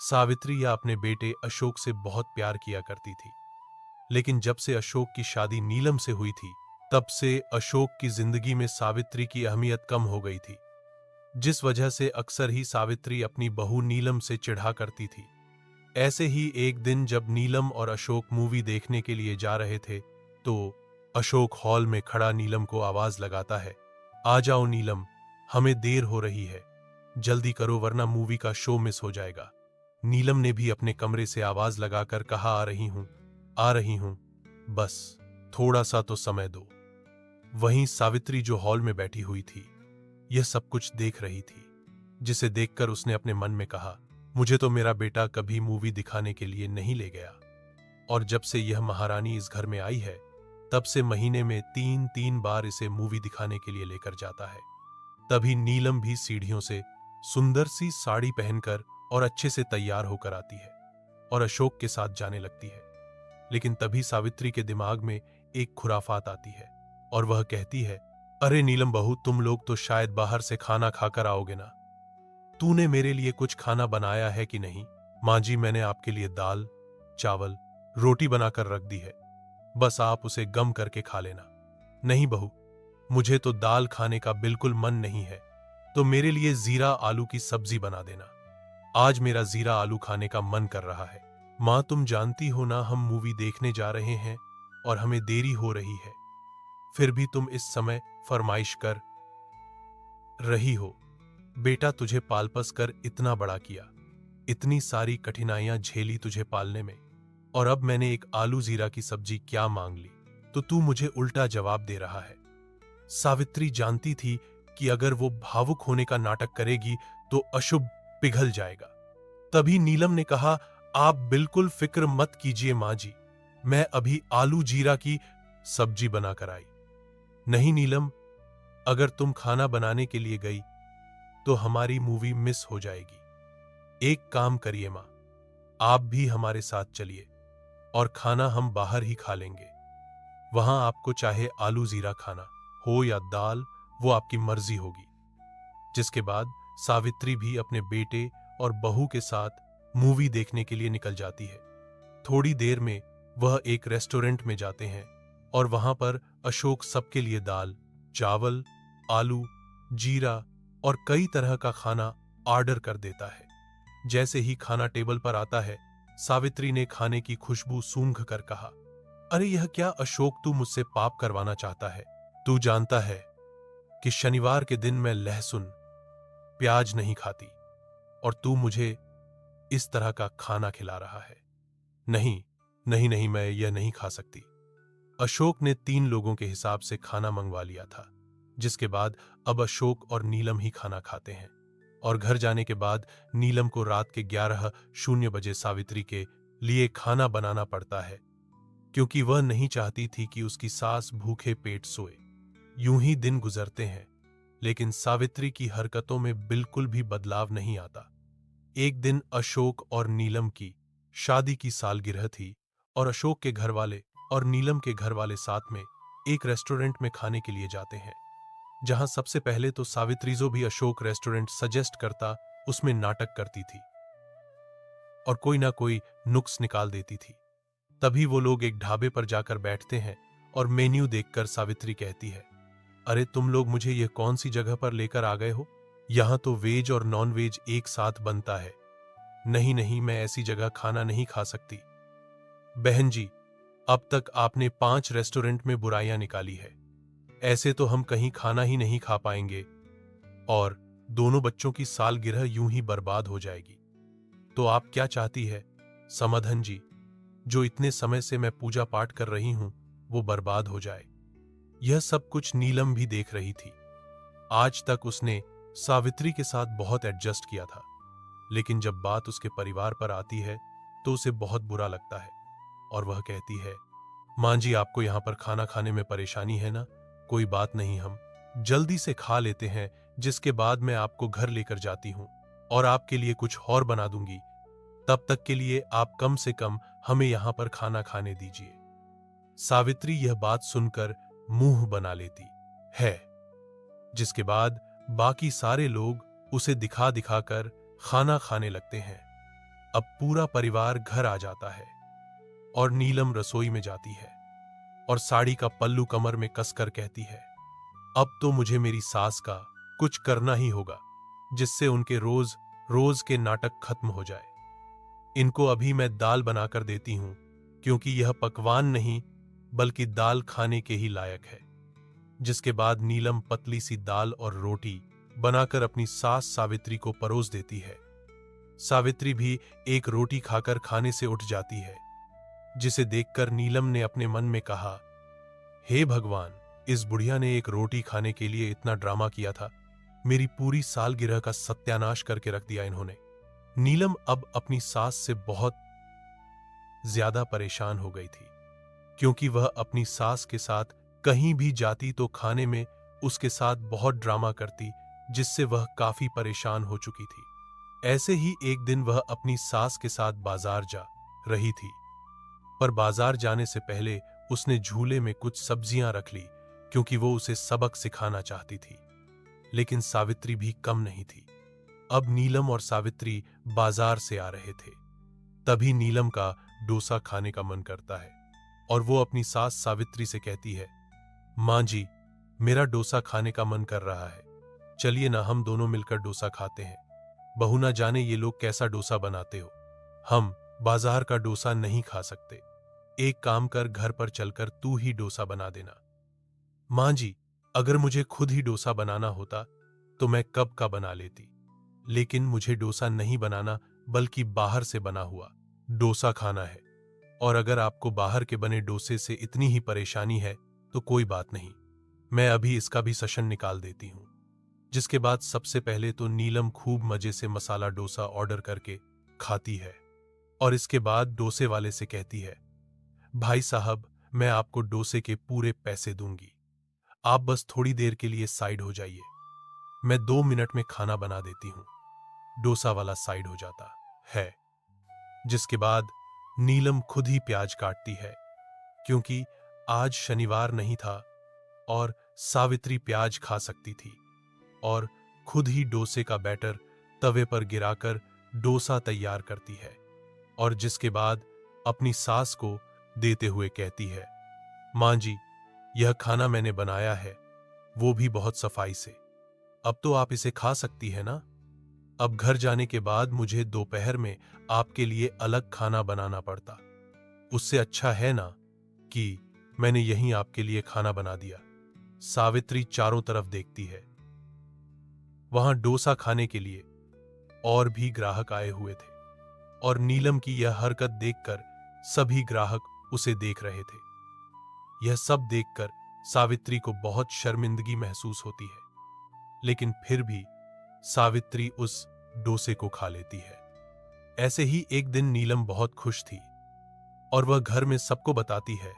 सावित्री या अपने बेटे अशोक से बहुत प्यार किया करती थी। लेकिन जब से अशोक की शादी नीलम से हुई थी, तब से अशोक की जिंदगी में सावित्री की अहमियत कम हो गई थी, जिस वजह से अक्सर ही सावित्री अपनी बहू नीलम से चिढ़ा करती थी। ऐसे ही एक दिन जब नीलम और अशोक मूवी देखने के लिए जा रहे थे, तो अशोक हॉल में खड़ा नीलम को आवाज लगाता है, आ जाओ नीलम, हमें देर हो रही है, जल्दी करो वरना मूवी का शो मिस हो जाएगा। नीलम ने भी अपने कमरे से आवाज लगाकर कहा, आ रही हूं, बस थोड़ा सा तो समय दो। वहीं सावित्री जो हॉल में बैठी हुई थी, यह सब कुछ देख रही थी, जिसे देखकर उसने अपने मन में कहा, मुझे तो मेरा बेटा कभी मूवी दिखाने के लिए नहीं ले गया, और जब से यह महारानी इस घर में आई है, तब से महीने में 3-3 बार इसे मूवी दिखाने के लिए लेकर जाता है। तभी नीलम भी सीढ़ियों से सुंदर सी साड़ी पहनकर और अच्छे से तैयार होकर आती है और अशोक के साथ जाने लगती है। लेकिन तभी सावित्री के दिमाग में एक खुराफात आती है और वह कहती है, अरे नीलम बहू, तुम लोग तो शायद बाहर से खाना खाकर आओगे ना। तूने मेरे लिए कुछ खाना बनाया है कि नहीं? माँ जी, मैंने आपके लिए दाल, चावल, रोटी बनाकर रख दी है, बस आप उसे गम करके खा लेना। नहीं बहू, मुझे तो दाल खाने का बिल्कुल मन नहीं है, तो मेरे लिए जीरा आलू की सब्जी बना देना। आज मेरा जीरा आलू खाने का मन कर रहा है। माँ, तुम जानती हो ना, हम मूवी देखने जा रहे हैं और हमें देरी हो रही है, फिर भी तुम इस समय फरमाइश कर रही हो। बेटा, तुझे पाल पस कर इतना बड़ा किया, इतनी सारी कठिनाइयां झेली तुझे पालने में, और अब मैंने एक आलू जीरा की सब्जी क्या मांग ली, तो तू मुझे उल्टा जवाब दे रहा है। सावित्री जानती थी कि अगर वो भावुक होने का नाटक करेगी तो अशुभ पिघल जाएगा। तभी नीलम ने कहा, आप बिल्कुल फिक्र मत कीजिए माँ जी, मैं अभी आलू जीरा की सब्जी बनाकर आई। नहीं नीलम, अगर तुम खाना बनाने के लिए गई तो हमारी मूवी मिस हो जाएगी। एक काम करिए माँ, आप भी हमारे साथ चलिए और खाना हम बाहर ही खा लेंगे। वहां आपको चाहे आलू जीरा खाना हो या दाल, वो आपकी मर्जी होगी। जिसके बाद सावित्री भी अपने बेटे और बहू के साथ मूवी देखने के लिए निकल जाती है। थोड़ी देर में वह एक रेस्टोरेंट में जाते हैं और वहां पर अशोक सबके लिए दाल, चावल, आलू, जीरा और कई तरह का खाना ऑर्डर कर देता है। जैसे ही खाना टेबल पर आता है, सावित्री ने खाने की खुशबू सूंघ कर कहा, अरे यह क्या अशोक, तू मुझसे पाप करवाना चाहता है? तू जानता है कि शनिवार के दिन मैं लहसुन प्याज नहीं खाती, और तू मुझे इस तरह का खाना खिला रहा है। नहीं नहीं नहीं, मैं यह नहीं खा सकती। अशोक ने 3 लोगों के हिसाब से खाना मंगवा लिया था, जिसके बाद अब अशोक और नीलम ही खाना खाते हैं, और घर जाने के बाद नीलम को रात के 11:00 सावित्री के लिए खाना बनाना पड़ता है, क्योंकि वह नहीं चाहती थी कि उसकी सास भूखे पेट सोए। यूं ही दिन गुजरते हैं, लेकिन सावित्री की हरकतों में बिल्कुल भी बदलाव नहीं आता। एक दिन अशोक और नीलम की शादी की सालगिरह थी और अशोक के घरवाले और नीलम के घरवाले साथ में एक रेस्टोरेंट में खाने के लिए जाते हैं, जहां सबसे पहले तो सावित्री जो भी अशोक रेस्टोरेंट सजेस्ट करता, उसमें नाटक करती थी और कोई ना कोई नुक्स निकाल देती थी। तभी वो लोग एक ढाबे पर जाकर बैठते हैं और मेन्यू देखकर सावित्री कहती है, अरे तुम लोग मुझे यह कौन सी जगह पर लेकर आ गए हो? यहां तो वेज और नॉन वेज एक साथ बनता है। नहीं नहीं, मैं ऐसी जगह खाना नहीं खा सकती। बहन जी, अब तक आपने 5 रेस्टोरेंट में बुराइयां निकाली है, ऐसे तो हम कहीं खाना ही नहीं खा पाएंगे और दोनों बच्चों की सालगिरह यूं ही बर्बाद हो जाएगी। तो आप क्या चाहती है समाधन जी, जो इतने समय से मैं पूजा पाठ कर रही हूं, वो बर्बाद हो जाए? यह सब कुछ नीलम भी देख रही थी। आज तक उसने सावित्री के साथ बहुत एडजस्ट किया था, लेकिन जब बात उसके परिवार पर आती है तो उसे बहुत बुरा लगता है और वह कहती है, मां जी, आपको यहां पर खाना खाने में परेशानी है ना? कोई बात नहीं, हम जल्दी से खा लेते हैं, जिसके बाद मैं आपको घर लेकर जाती हूं और आपके लिए कुछ और बना दूंगी। तब तक के लिए आप कम से कम हमें यहां पर खाना खाने दीजिए। सावित्री यह बात सुनकर मुंह बना लेती है, जिसके बाद बाकी सारे लोग उसे दिखा दिखाकर खाना खाने लगते हैं। अब पूरा परिवार घर आ जाता है और नीलम रसोई में जाती है और साड़ी का पल्लू कमर में कसकर कहती है, अब तो मुझे मेरी सास का कुछ करना ही होगा जिससे उनके रोज रोज के नाटक खत्म हो जाए। इनको अभी मैं दाल बनाकर देती हूं क्योंकि यह पकवान नहीं बल्कि दाल खाने के ही लायक है। जिसके बाद नीलम पतली सी दाल और रोटी बनाकर अपनी सास सावित्री को परोस देती है। सावित्री भी एक रोटी खाकर खाने से उठ जाती है, जिसे देखकर नीलम ने अपने मन में कहा, हे भगवान, इस बुढ़िया ने एक रोटी खाने के लिए इतना ड्रामा किया था, मेरी पूरी सालगिरह का सत्यानाश करके रख दिया इन्होंने। नीलम अब अपनी सास से बहुत ज्यादा परेशान हो गई थी क्योंकि वह अपनी सास के साथ कहीं भी जाती तो खाने में उसके साथ बहुत ड्रामा करती, जिससे वह काफी परेशान हो चुकी थी। ऐसे ही एक दिन वह अपनी सास के साथ बाजार जा रही थी, पर बाजार जाने से पहले उसने झूले में कुछ सब्जियां रख ली क्योंकि वो उसे सबक सिखाना चाहती थी। लेकिन सावित्री भी कम नहीं थी। अब नीलम और सावित्री बाजार से आ रहे थे। तभी नीलम का डोसा खाने का मन करता है और वो अपनी सास सावित्री से कहती है, मां जी, मेरा डोसा खाने का मन कर रहा है, चलिए ना हम दोनों मिलकर डोसा खाते हैं। बहू ना जाने ये लोग कैसा डोसा बनाते हो, हम बाजार का डोसा नहीं खा सकते। एक काम कर, घर पर चलकर तू ही डोसा बना देना। मां जी, अगर मुझे खुद ही डोसा बनाना होता तो मैं कब का बना लेती, लेकिन मुझे डोसा नहीं बनाना बल्कि बाहर से बना हुआ डोसा खाना है। और अगर आपको बाहर के बने डोसे से इतनी ही परेशानी है तो कोई बात नहीं, मैं अभी इसका भी सेशन निकाल देती हूं। जिसके बाद सबसे पहले तो नीलम खूब मजे से मसाला डोसा ऑर्डर करके खाती है और इसके बाद डोसे वाले से कहती है, भाई साहब, मैं आपको डोसे के पूरे पैसे दूंगी, आप बस थोड़ी देर के लिए साइड हो जाइए, मैं 2 मिनट में खाना बना देती हूं। डोसा वाला साइड हो जाता है। जिसके बाद नीलम खुद ही प्याज काटती है क्योंकि आज शनिवार नहीं था और सावित्री प्याज खा सकती थी, और खुद ही डोसे का बैटर तवे पर गिराकर डोसा तैयार करती है और जिसके बाद अपनी सास को देते हुए कहती है, मां जी, यह खाना मैंने बनाया है, वो भी बहुत सफाई से, अब तो आप इसे खा सकती है ना। अब घर जाने के बाद मुझे दोपहर में आपके लिए अलग खाना बनाना पड़ता, उससे अच्छा है ना कि मैंने यहीं आपके लिए खाना बना दिया। सावित्री चारों तरफ देखती है। वहां डोसा खाने के लिए और भी ग्राहक आए हुए थे और नीलम की यह हरकत देखकर सभी ग्राहक उसे देख रहे थे। यह सब देखकर सावित्री को बहुत शर्मिंदगी महसूस होती है, लेकिन फिर भी सावित्री उस डोसे को खा लेती है। ऐसे ही एक दिन नीलम बहुत खुश थी और वह घर में सबको बताती है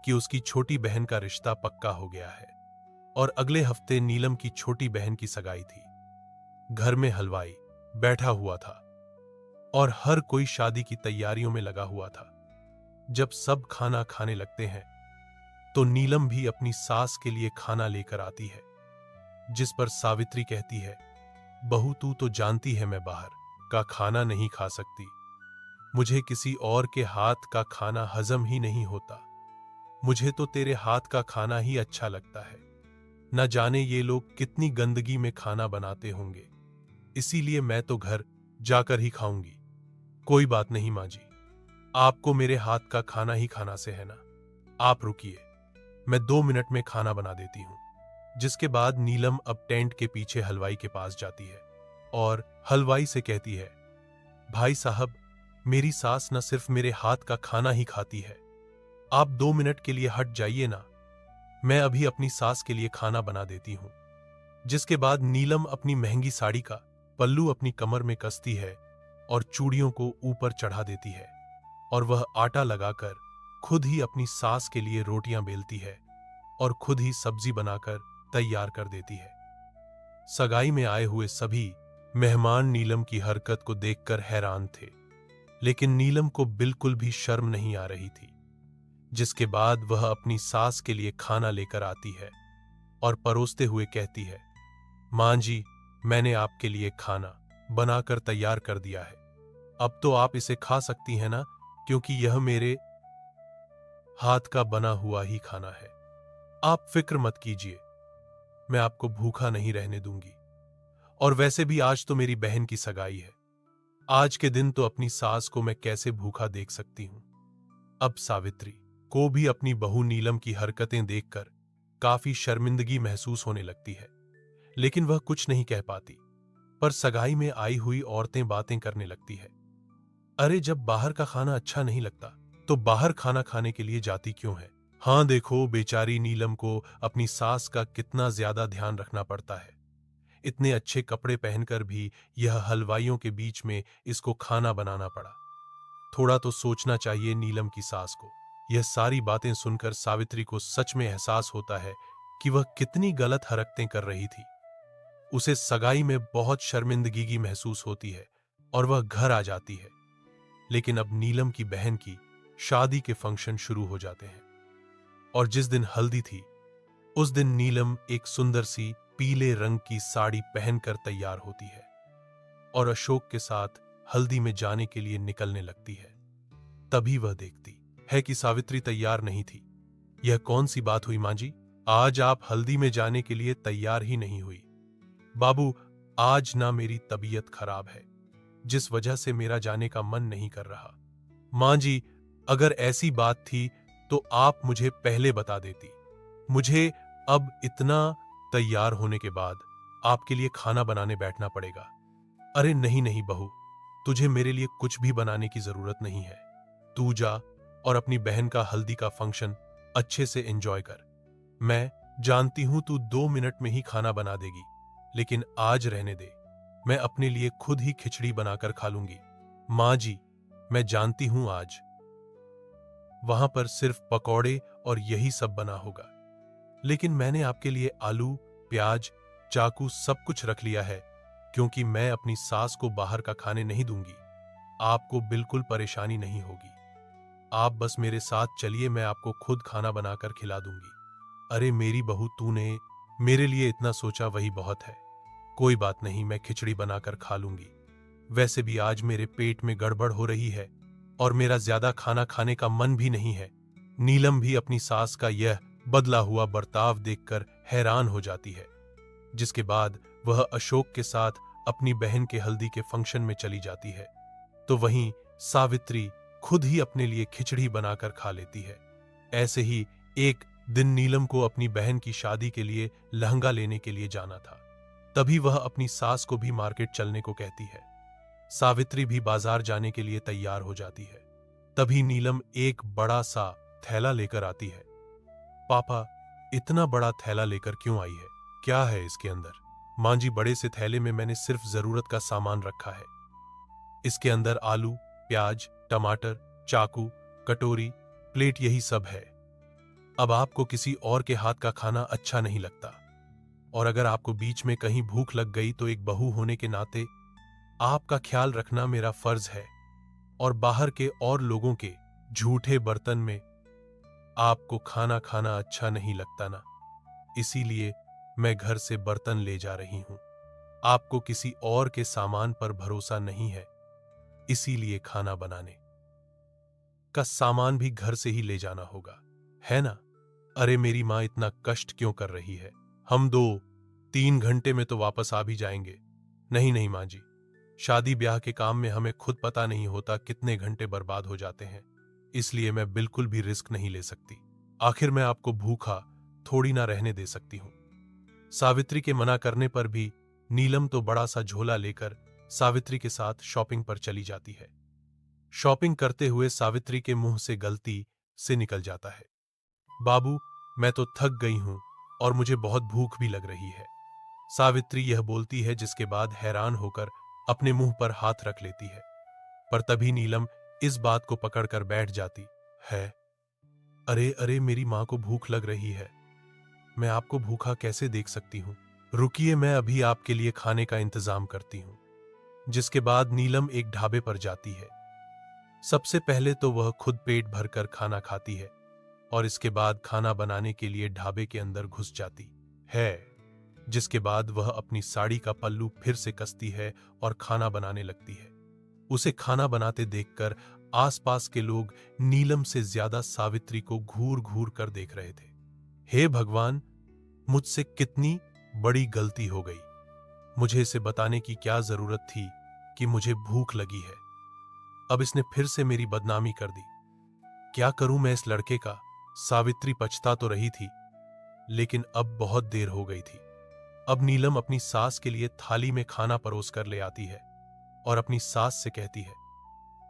कि उसकी छोटी बहन का रिश्ता पक्का हो गया है और अगले हफ्ते नीलम की छोटी बहन की सगाई थी। घर में हलवाई बैठा हुआ था और हर कोई शादी की तैयारियों में लगा हुआ था। जब सब खाना खाने लगते हैं तो नीलम भी अपनी सास के लिए खाना लेकर आती है, जिस पर सावित्री कहती है, बहू, तू तो जानती है मैं बाहर का खाना नहीं खा सकती, मुझे किसी और के हाथ का खाना हजम ही नहीं होता, मुझे तो तेरे हाथ का खाना ही अच्छा लगता है। न जाने ये लोग कितनी गंदगी में खाना बनाते होंगे, इसीलिए मैं तो घर जाकर ही खाऊंगी। कोई बात नहीं मां जी, आपको मेरे हाथ का खाना ही खाना से है ना, आप रुकिए, मैं 2 मिनट में खाना बना देती हूं। जिसके बाद नीलम अब टेंट के पीछे हलवाई के पास जाती है और हलवाई से कहती है, भाई साहब, मेरी सास न सिर्फ मेरे हाथ का खाना ही खाती है, आप 2 मिनट के लिए हट जाइए ना, मैं अभी अपनी सास के लिए खाना बना देती हूं। जिसके बाद नीलम अपनी महंगी साड़ी का पल्लू अपनी कमर में कसती है और चूड़ियों को ऊपर चढ़ा देती है और वह आटा लगाकर खुद ही अपनी सास के लिए रोटियां बेलती है और खुद ही सब्जी बनाकर तैयार कर देती है। सगाई में आए हुए सभी मेहमान नीलम की हरकत को देखकर हैरान थे, लेकिन नीलम को बिल्कुल भी शर्म नहीं आ रही थी। जिसके बाद वह अपनी सास के लिए खाना लेकर आती है और परोसते हुए कहती है, मां जी, मैंने आपके लिए खाना बनाकर तैयार कर दिया है, अब तो आप इसे खा सकती हैं ना, क्योंकि यह मेरे हाथ का बना हुआ ही खाना है। आप फिक्र मत कीजिए, मैं आपको भूखा नहीं रहने दूंगी। और वैसे भी आज तो मेरी बहन की सगाई है। आज के दिन तो अपनी सास को मैं कैसे भूखा देख सकती हूं। अब सावित्री को भी अपनी बहू नीलम की हरकतें देखकर काफी शर्मिंदगी महसूस होने लगती है, लेकिन वह कुछ नहीं कह पाती। पर सगाई में आई हुई औरतें बातें करने लगती है। अरे, जब बाहर का खाना अच्छा नहीं लगता तो बाहर खाना खाने के लिए जाती क्यों है? हाँ देखो, बेचारी नीलम को अपनी सास का कितना ज्यादा ध्यान रखना पड़ता है। इतने अच्छे कपड़े पहनकर भी यह हलवाइयों के बीच में इसको खाना बनाना पड़ा। थोड़ा तो सोचना चाहिए नीलम की सास को। यह सारी बातें सुनकर सावित्री को सच में एहसास होता है कि वह कितनी गलत हरकतें कर रही थी। उसे सगाई में बहुत शर्मिंदगी महसूस होती है और वह घर आ जाती है। लेकिन अब नीलम की बहन की शादी के फंक्शन शुरू हो जाते हैं और जिस दिन हल्दी थी उस दिन नीलम एक सुंदर सी पीले रंग की साड़ी पहनकर तैयार होती है और अशोक के साथ हल्दी में जाने के लिए निकलने लगती है। तभी वह देखती है कि सावित्री तैयार नहीं थी। यह कौन सी बात हुई मां जी? आज आप हल्दी में जाने के लिए तैयार ही नहीं हुई। बाबू, आज ना मेरी तबीयत खराब है, जिस वजह से मेरा जाने का मन नहीं कर रहा। मां जी, अगर ऐसी बात थी तो आप मुझे पहले बता देती। मुझे अब इतना तैयार होने के बाद आपके लिए खाना बनाने बैठना पड़ेगा। अरे नहीं नहीं बहू, तुझे मेरे लिए कुछ भी बनाने की जरूरत नहीं है। तू जा और अपनी बहन का हल्दी का फंक्शन अच्छे से एंजॉय कर। मैं जानती हूं तू 2 मिनट में ही खाना बना देगी, लेकिन आज रहने दे। मैं अपने लिए खुद ही खिचड़ी बनाकर खा लूंगी। मां जी, मैं जानती हूं आज वहां पर सिर्फ पकौड़े और यही सब बना होगा, लेकिन मैंने आपके लिए आलू, प्याज, चाकू सब कुछ रख लिया है, क्योंकि मैं अपनी सास को बाहर का खाने नहीं दूंगी। आपको बिल्कुल परेशानी नहीं होगी। आप बस मेरे साथ चलिए, मैं आपको खुद खाना बनाकर खिला दूंगी। अरे मेरी बहू, तूने मेरे लिए इतना सोचा वही बहुत है। कोई बात नहीं, मैं खिचड़ी बनाकर खा लूंगी। वैसे भी आज मेरे पेट में गड़बड़ हो रही है और मेरा ज्यादा खाना खाने का मन भी नहीं है। नीलम भी अपनी सास का यह बदला हुआ बर्ताव देखकर हैरान हो जाती है, जिसके बाद वह अशोक के साथ अपनी बहन के हल्दी के फंक्शन में चली जाती है। तो वहीं सावित्री खुद ही अपने लिए खिचड़ी बनाकर खा लेती है। ऐसे ही एक दिन नीलम को अपनी बहन की शादी के लिए लहंगा लेने के लिए जाना था। तभी वह अपनी सास को भी मार्केट चलने को कहती है। सावित्री भी बाजार जाने के लिए तैयार हो जाती है। तभी नीलम एक बड़ा सा थैला लेकर आती है। पापा, इतना बड़ा थैला लेकर क्यों आई है? क्या है इसके अंदर? मां जी, बड़े से थैले में मैंने सिर्फ जरूरत का सामान रखा है। इसके अंदर आलू, प्याज, टमाटर, चाकू, कटोरी, प्लेट, यही सब है। अब आपको किसी और के हाथ का खाना अच्छा नहीं लगता, और अगर आपको बीच में कहीं भूख लग गई तो एक बहू होने के नाते आपका ख्याल रखना मेरा फर्ज है। और बाहर के और लोगों के झूठे बर्तन में आपको खाना खाना अच्छा नहीं लगता ना, इसीलिए मैं घर से बर्तन ले जा रही हूं। आपको किसी और के सामान पर भरोसा नहीं है, इसीलिए खाना बनाने का सामान भी घर से ही ले जाना होगा, है ना? अरे मेरी मां इतना कष्ट क्यों कर रही है? हम 2-3 घंटे में तो वापस आ भी जाएंगे। नहीं नहीं मां जी, शादी ब्याह के काम में हमें खुद पता नहीं होता कितने घंटे बर्बाद हो जाते हैं, इसलिए मैं बिल्कुल भी रिस्क नहीं ले सकती। आखिर मैं आपको भूखा थोड़ी ना रहने दे सकती हूं। सावित्री के मना करने पर भी नीलम तो बड़ा सा झोला लेकर सावित्री के साथ शॉपिंग पर चली जाती है। शॉपिंग करते हुए सावित्री के मुंह से गलती से निकल जाता है, बाबू, मैं तो थक गई हूं और मुझे बहुत भूख भी लग रही है। सावित्री यह बोलती है, जिसके बाद हैरान होकर अपने मुंह पर हाथ रख लेती है। पर तभी नीलम इस बात को पकड़कर बैठ जाती है। अरे अरे, मेरी मां को भूख लग रही है, मैं आपको भूखा कैसे देख सकती हूँ? रुकिए, मैं अभी आपके लिए खाने का इंतजाम करती हूँ। जिसके बाद नीलम एक ढाबे पर जाती है। सबसे पहले तो वह खुद पेट भरकर खाना खाती है और इसके बाद खाना बनाने के लिए ढाबे के अंदर घुस जाती है। जिसके बाद वह अपनी साड़ी का पल्लू फिर से कसती है और खाना बनाने लगती है। उसे खाना बनाते देखकर आसपास के लोग नीलम से ज्यादा सावित्री को घूर घूर कर देख रहे थे। हे भगवान, मुझसे कितनी बड़ी गलती हो गई। मुझे इसे बताने की क्या जरूरत थी कि मुझे भूख लगी है। अब इसने फिर से मेरी बदनामी कर दी। क्या करूं मैं इस लड़के का? सावित्री पछता तो रही थी, लेकिन अब बहुत देर हो गई थी। अब नीलम अपनी सास के लिए थाली में खाना परोस कर ले आती है और अपनी सास से कहती है,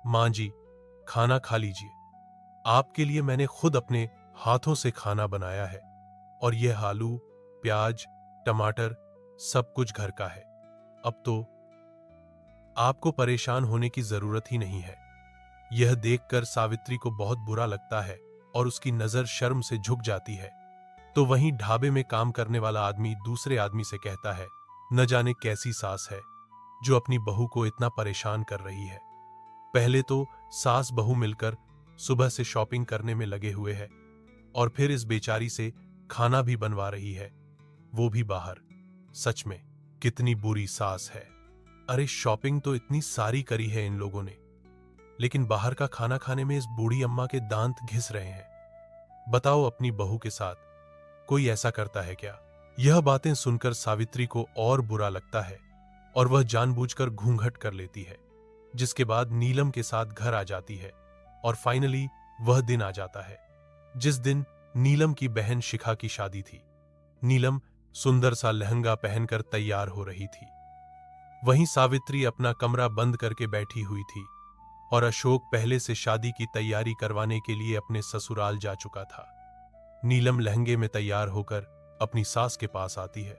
मां जी, खाना खा लीजिए। आपके लिए मैंने खुद अपने हाथों से खाना बनाया है और यह आलू, प्याज, टमाटर सब कुछ घर का है। अब तो आपको परेशान होने की जरूरत ही नहीं है। यह देखकर सावित्री को बहुत बुरा लगता है और उसकी नजर शर्म से झुक जाती है। तो वहीं ढाबे में काम करने वाला आदमी दूसरे आदमी से कहता है, न जाने कैसी सास है जो अपनी बहू को इतना परेशान कर रही है। पहले तो सास बहू मिलकर सुबह से शॉपिंग करने में लगे हुए हैं और फिर इस बेचारी से खाना भी बनवा रही है, वो भी बाहर। सच में कितनी बुरी सास है। अरे शॉपिंग तो इतनी सारी करी है इन लोगों ने, लेकिन बाहर का खाना खाने में इस बूढ़ी अम्मा के दांत घिस रहे हैं। बताओ, अपनी बहू के साथ कोई ऐसा करता है क्या? यह बातें सुनकर सावित्री को और बुरा लगता है और वह जानबूझकर घूंघट कर लेती है, जिसके बाद नीलम के साथ घर आ जाती है और फाइनली वह दिन आ जाता है जिस दिन नीलम की बहन शिखा की शादी थी। नीलम सुंदर सा लहंगा पहनकर तैयार हो रही थी। वहीं सावित्री अपना कमरा बंद करके बैठी हुई थी और अशोक पहले से शादी की तैयारी करवाने के लिए अपने ससुराल जा चुका था। नीलम लहंगे में तैयार होकर अपनी सास के पास आती है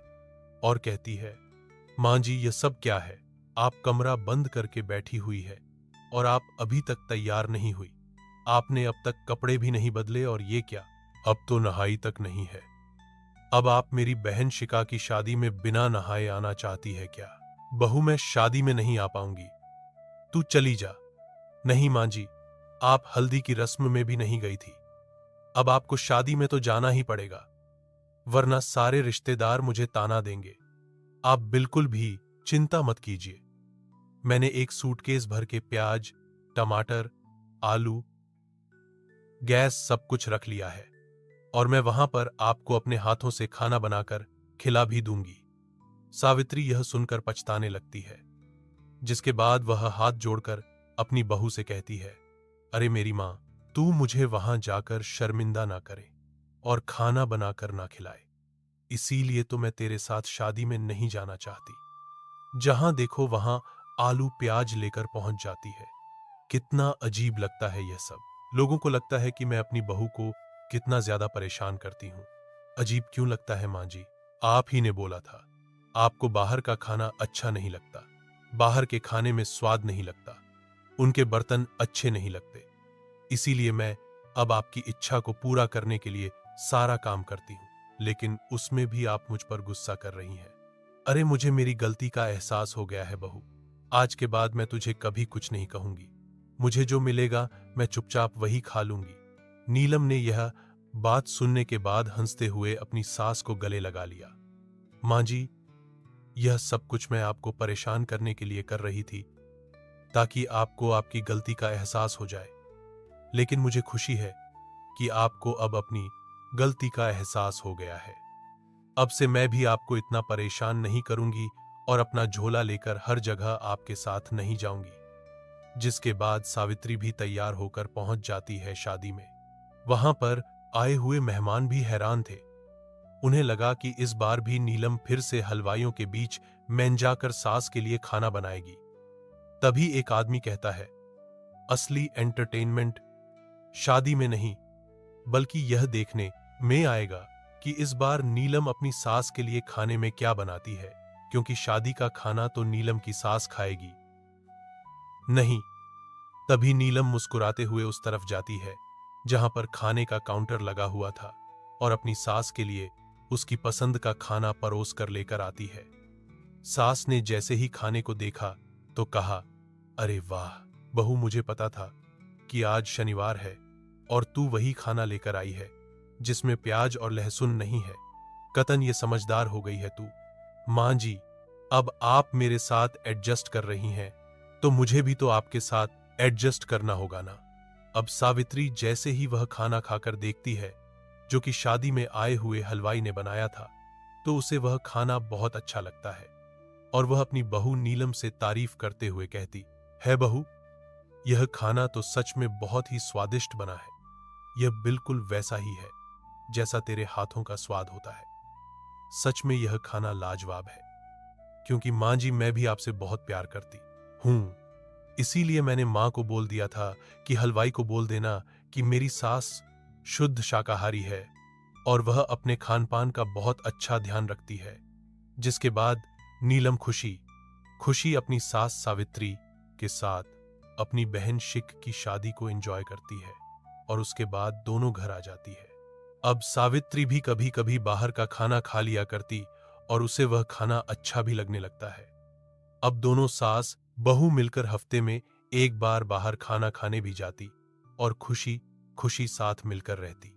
और कहती है, मां जी, यह सब क्या है? आप कमरा बंद करके बैठी हुई है और आप अभी तक तैयार नहीं हुई। आपने अब तक कपड़े भी नहीं बदले और ये क्या? अब तो नहाई तक नहीं है। अब आप मेरी बहन शिखा की शादी में बिना नहाए आना चाहती है क्या? बहू, मैं शादी में नहीं आ पाऊंगी, तू चली जा। नहीं मां जी, आप हल्दी की रस्म में भी नहीं गई थी। अब आपको शादी में तो जाना ही पड़ेगा, वरना सारे रिश्तेदार मुझे ताना देंगे। आप बिल्कुल भी चिंता मत कीजिए। मैंने एक सूटकेस भर के प्याज, टमाटर, आलू, गैस सब कुछ रख लिया है और मैं वहां पर आपको अपने हाथों से खाना बनाकर खिला भी दूंगी। सावित्री यह सुनकर पछताने लगती है, जिसके बाद वह हाथ जोड़कर अपनी बहू से कहती है, अरे मेरी मां, तू मुझे वहां जाकर शर्मिंदा ना करे और खाना बनाकर ना खिलाए। इसीलिए तो मैं तेरे साथ शादी में नहीं जाना चाहती। जहां देखो वहां आलू प्याज लेकर पहुंच जाती है। कितना अजीब लगता है यह सब। लोगों को लगता है कि मैं अपनी बहू को कितना ज्यादा परेशान करती हूं। अजीब क्यों लगता है मां जी? आप ही ने बोला था, आपको बाहर का खाना अच्छा नहीं लगता। बाहर के खाने में स्वाद नहीं लगता, उनके बर्तन अच्छे नहीं लगते। इसीलिए मैं अब आपकी इच्छा को पूरा करने के लिए सारा काम करती हूं, लेकिन उसमें भी आप मुझ पर गुस्सा कर रही हैं। अरे मुझे मेरी गलती का एहसास हो गया है बहू। आज के बाद मैं तुझे कभी कुछ नहीं कहूंगी। मुझे जो मिलेगा मैं चुपचाप वही खा लूंगी। नीलम ने यह बात सुनने के बाद हंसते हुए अपनी सास को गले लगा लिया। मां जी, यह सब कुछ मैं आपको परेशान करने के लिए कर रही थी, ताकि आपको आपकी गलती का एहसास हो जाए। लेकिन मुझे खुशी है कि आपको अब अपनी गलती का एहसास हो गया है। अब से मैं भी आपको इतना परेशान नहीं करूंगी और अपना झोला लेकर हर जगह आपके साथ नहीं जाऊंगी। जिसके बाद सावित्री भी तैयार होकर पहुंच जाती है शादी में। वहां पर आए हुए मेहमान भी हैरान थे। उन्हें लगा कि इस बार भी नीलम फिर से हलवाइयों के बीच मेंजाकर सास के लिए खाना बनाएगी। तभी एक आदमी कहता है, असली एंटरटेनमेंट शादी में नहीं, बल्कि यह देखने में आएगा कि इस बार नीलम अपनी सास के लिए खाने में क्या बनाती है, क्योंकि शादी का खाना तो नीलम की सास खाएगी नहीं। तभी नीलम मुस्कुराते हुए उस तरफ जाती है जहां पर खाने का काउंटर लगा हुआ था और अपनी सास के लिए उसकी पसंद का खाना परोस कर लेकर आती है। सास ने जैसे ही खाने को देखा तो कहा, अरे वाह बहू, मुझे पता था कि आज शनिवार है और तू वही खाना लेकर आई है जिसमें प्याज और लहसुन नहीं है। कतन ये समझदार हो गई है तू। मां जी, अब आप मेरे साथ एडजस्ट कर रही हैं तो मुझे भी तो आपके साथ एडजस्ट करना होगा ना। अब सावित्री जैसे ही वह खाना खाकर देखती है जो कि शादी में आए हुए हलवाई ने बनाया था, तो उसे वह खाना बहुत अच्छा लगता है और वह अपनी बहू नीलम से तारीफ करते हुए कहती है, बहू, यह खाना तो सच में बहुत ही स्वादिष्ट बना है। यह बिल्कुल वैसा ही है जैसा तेरे हाथों का स्वाद होता है। सच में यह खाना लाजवाब है। क्योंकि माँ जी, मैं भी आपसे बहुत प्यार करती हूँ, इसीलिए मैंने माँ को बोल दिया था कि हलवाई को बोल देना कि मेरी सास शुद्ध शाकाहारी है और वह अपने खान पान का बहुत अच्छा ध्यान रखती है। जिसके बाद नीलम खुशी खुशी अपनी सास सावित्री के साथ अपनी बहन शिक की शादी को एंजॉय करती है और उसके बाद दोनों घर आ जाती है। अब सावित्री भी कभी कभी बाहर का खाना खा लिया करती और उसे वह खाना अच्छा भी लगने लगता है। अब दोनों सास बहू मिलकर हफ्ते में एक बार बाहर खाना खाने भी जाती और खुशी खुशी साथ मिलकर रहती।